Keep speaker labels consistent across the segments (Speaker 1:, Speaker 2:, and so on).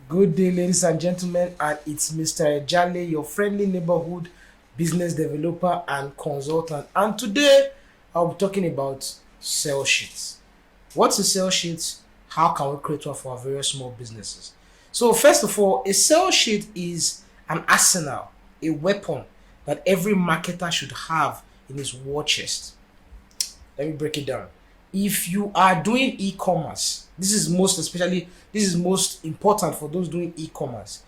Speaker 1: Good day, ladies and gentlemen, and it's Mr. Ejale, your friendly neighborhood business developer and consultant. And today, I'll be talking about sales sheets. What's a sales sheet? How can we create one for our various small businesses? So, first of all, a sales sheet is an arsenal, a weapon that every marketer should have in his war chest. Let me break it down. If you are doing e-commerce, this is most important for those doing e-commerce.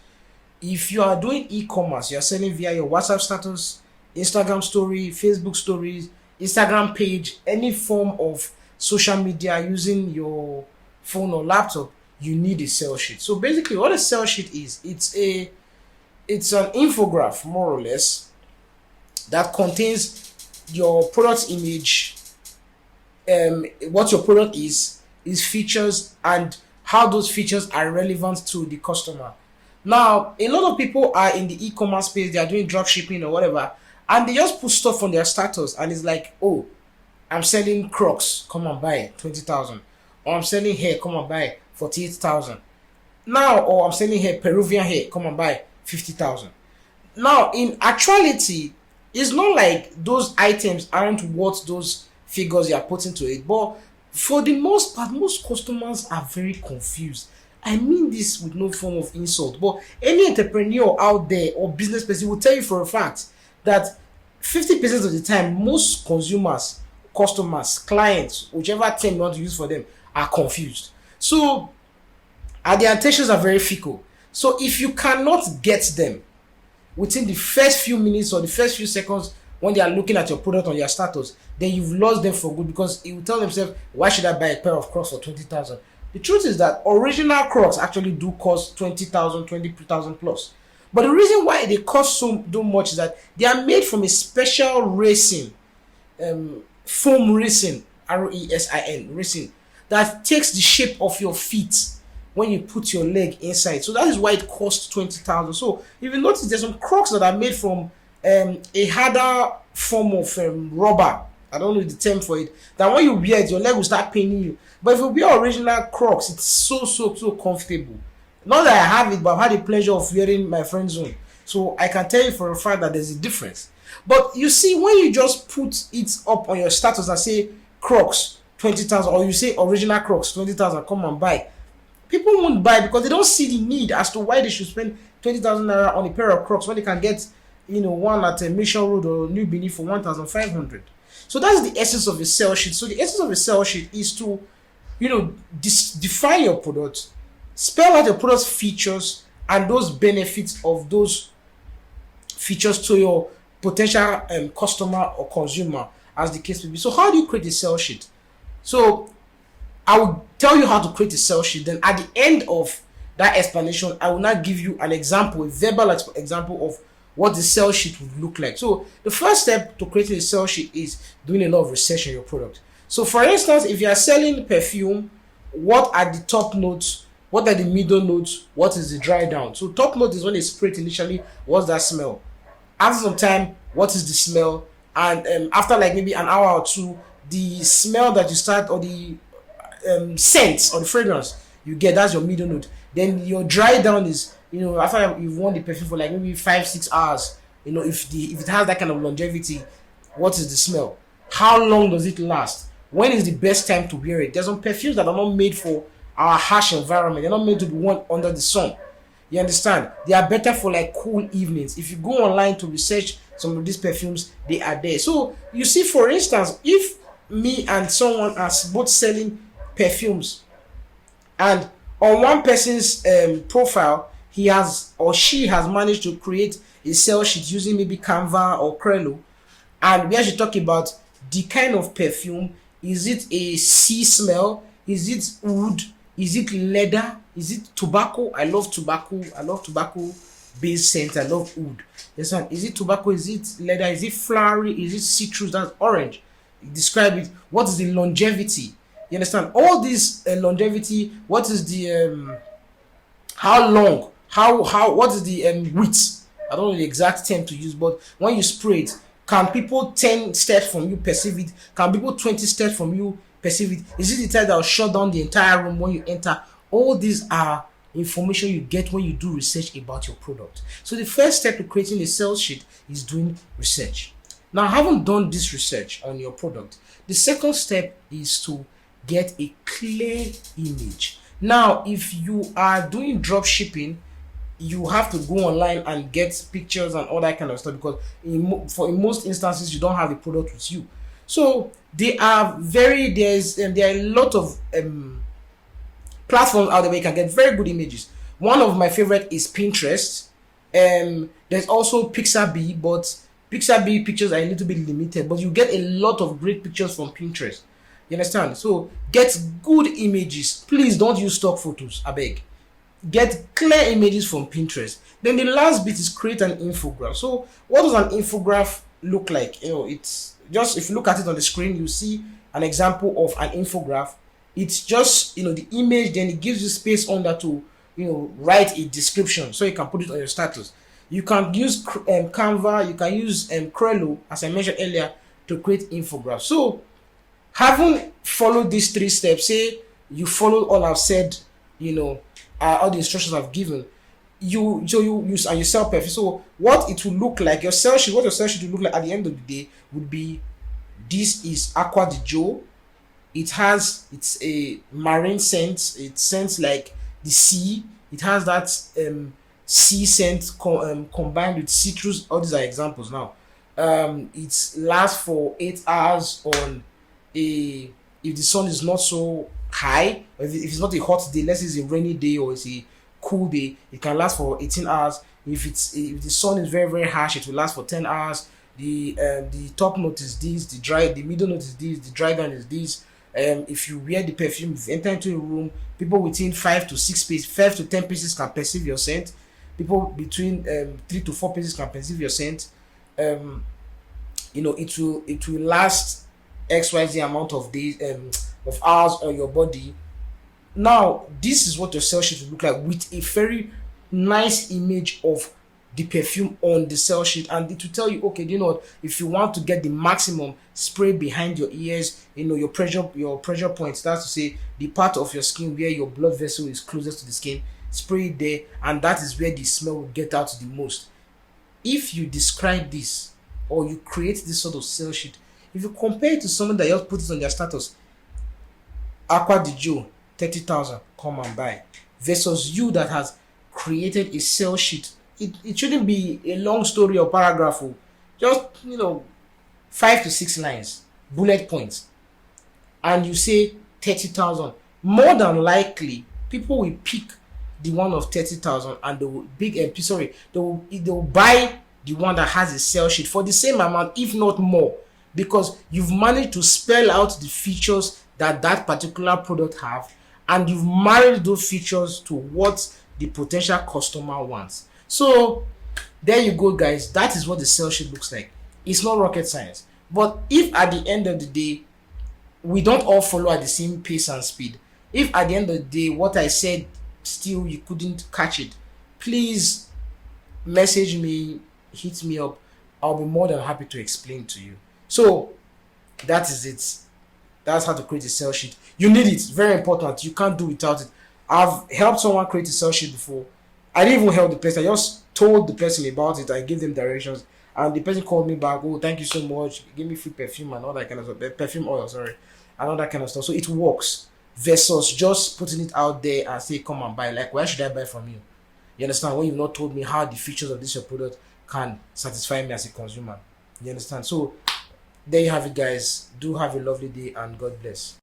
Speaker 1: If you are doing e-commerce, you are selling via your WhatsApp status, Instagram story, Facebook stories, Instagram page, any form of social media using your phone or laptop, you need a sales sheet. So basically what a sales sheet is, it's an infograph more or less that contains your product image, what your product is features, and how those features are relevant to the customer. Now, a lot of people are in the e-commerce space, they are doing drop shipping or whatever, and they just put stuff on their status and it's like, oh, I'm selling Crocs, come and buy 20,000. Or I'm selling hair, come and buy 48,000. Now, or I'm selling hair, Peruvian hair, come and buy 50,000. Now, in actuality, it's not like those items aren't worth those figures you are putting to it, but for the most part, most customers are very confused. I mean this with no form of insult, but any entrepreneur out there or business person will tell you for a fact that 50% of the time, most consumers, customers, clients, whichever term you want to use for them, are confused. So, and their intentions are very fickle. So, if you cannot get them within the first few minutes or the first few seconds when they are looking at your product on your status, then you've lost them for good, because it will tell themselves, why should I buy a pair of Crocs for 20,000? The truth is that original Crocs actually do cost 20,000, 20,000 plus. But the reason why they cost so much is that they are made from a special resin, foam resin, resin, resin, that takes the shape of your feet when you put your leg inside. So that is why it costs 20,000. So if you notice, there's some Crocs that are made from a harder form of rubber. I don't know the term for it. That when you wear it, your leg will start paining you. But if you wear original Crocs, it's so comfortable. Not that I have it, but I've had the pleasure of wearing my friend's own. So I can tell you for a fact that there's a difference. But you see, when you just put it up on your status and say Crocs 20,000, or you say original Crocs 20,000, come and buy, people won't buy because they don't see the need as to why they should spend 20,000 naira on a pair of Crocs when they can get one at a Mission Road or New Benin for 1,500. So that's the essence of a sales sheet. So the essence of a sales sheet is to, define your product, spell out your product's features and those benefits of those features to your potential customer or consumer, as the case may be. So how do you create a sales sheet? So I will tell you how to create a sales sheet. Then at the end of that explanation, I will now give you an example, a verbal example of what the sales sheet would look like. So the first step to creating a sales sheet is doing a lot of research on your product. So for instance, if you are selling perfume, what are the top notes? What are the middle notes? What is the dry down? So top note is when they spray it initially, what's that smell? After some time, what is the smell? And after like maybe an hour or two, the smell that you start, or the scent or the fragrance you get, that's your middle note. Then your dry down is, after you've worn the perfume for like maybe 5-6 hours, if it has that kind of longevity, what is the smell? How long does it last? When is the best time to wear it? There's some perfumes that are not made for our harsh environment. They're not made to be worn under the sun. You understand? They are better for like cool evenings. If you go online to research some of these perfumes, they are there. So you see, for instance, if me and someone are both selling perfumes, and on one person's profile, he has or she has managed to create a sales sheet using maybe Canva or Crello, and we actually talk about the kind of perfume. Is it a sea smell? Is it wood? Is it leather? Is it tobacco? I love tobacco. I love tobacco based scent. I love wood. This one, is it tobacco? Is it leather? Is it flowery? Is it citrus? That's orange. Describe it. What is the longevity? You understand? All this longevity. What is the how long? What is the width? I don't know the exact term to use, but when you spray it, can people 10 steps from you perceive it? Can people 20 steps from you perceive it? Is it the type that will shut down the entire room when you enter? All these are information you get when you do research about your product. So the first step to creating a sales sheet is doing research. Now, having done this research on your product, the second step is to get a clear image. Now, if you are doing drop shipping, you have to go online and get pictures and all that kind of stuff, because in most instances you don't have the product with you. So they are very there are a lot of platforms out there where you can get very good images. One of my favorite is Pinterest. There's also Pixabay, but Pixabay pictures are a little bit limited, but you get a lot of great pictures from Pinterest. You understand? So get good images. Please don't use stock photos, I beg. Get clear images from Pinterest. Then the last bit is create an infograph. So what does an infograph look like? It's just, if you look at it on the screen, you see an example of an infograph. It's just the image, then it gives you space under to write a description so you can put it on your status. You can use Canva, you can use Crello, as I mentioned earlier, to create infograph. So having followed these 3 steps, say you follow all I've said, all the instructions I've given, you use and you sell perfect. So what it will look like, your sales sheet will look like at the end of the day would be, this is Aqua di Joe. It's a marine scent. It scents like the sea. It has that sea scent combined with citrus. All these are examples now. It lasts for 8 hours on if the sun is not so high, or if it's not a hot day, let's say it's a rainy day or it's a cool day, it can last for 18 hours. If the sun is very, very harsh, it will last for 10 hours. The top note is this, the middle note is this, the dry down is this. If you wear the perfume, if you enter into a room, people within 5 to 10 paces can perceive your scent. People between 3 to 4 paces can perceive your scent. It will last XYZ amount of days, of hours on your body. Now, this is what your sales sheet will look like, with a very nice image of the perfume on the sales sheet, and it will tell you, okay, if you want to get the maximum, spray behind your ears, your pressure points. That's to say, the part of your skin where your blood vessel is closest to the skin, spray it there, and that is where the smell will get out the most. If you describe this, or you create this sort of sales sheet, if you compare it to someone that just put it on their status, Aqua di Joe, 30,000, come and buy, versus you that has created a sales sheet. It shouldn't be a long story or paragraph, just 5 to 6 lines, bullet points, and you say 30,000. More than likely, people will pick the one of 30,000, and they will buy the one that has a sales sheet for the same amount, if not more, because you've managed to spell out the features that particular product have, and you've married those features to what the potential customer wants. So there you go, guys. That is what the sales sheet looks like. It's not rocket science. But if at the end of the day, we don't all follow at the same pace and speed, if at the end of the day what I said still you couldn't catch it, please message me, hit me up. I'll be more than happy to explain to you. So that is it. That's how to create a sales sheet. You need it. Very important. You can't do without it. I've helped someone create a sales sheet before. I didn't even help the person. I just told the person about it. I gave them directions, and the person called me back. Oh, thank you so much. Give me free perfume and all that kind of stuff. Perfume oil, sorry, and all that kind of stuff. So it works. Versus just putting it out there and say, come and buy. Like, why should I buy from you? You understand? When you've not told me how the features of this your product can satisfy me as a consumer. You understand? So there you have it, guys. Do have a lovely day, and God bless.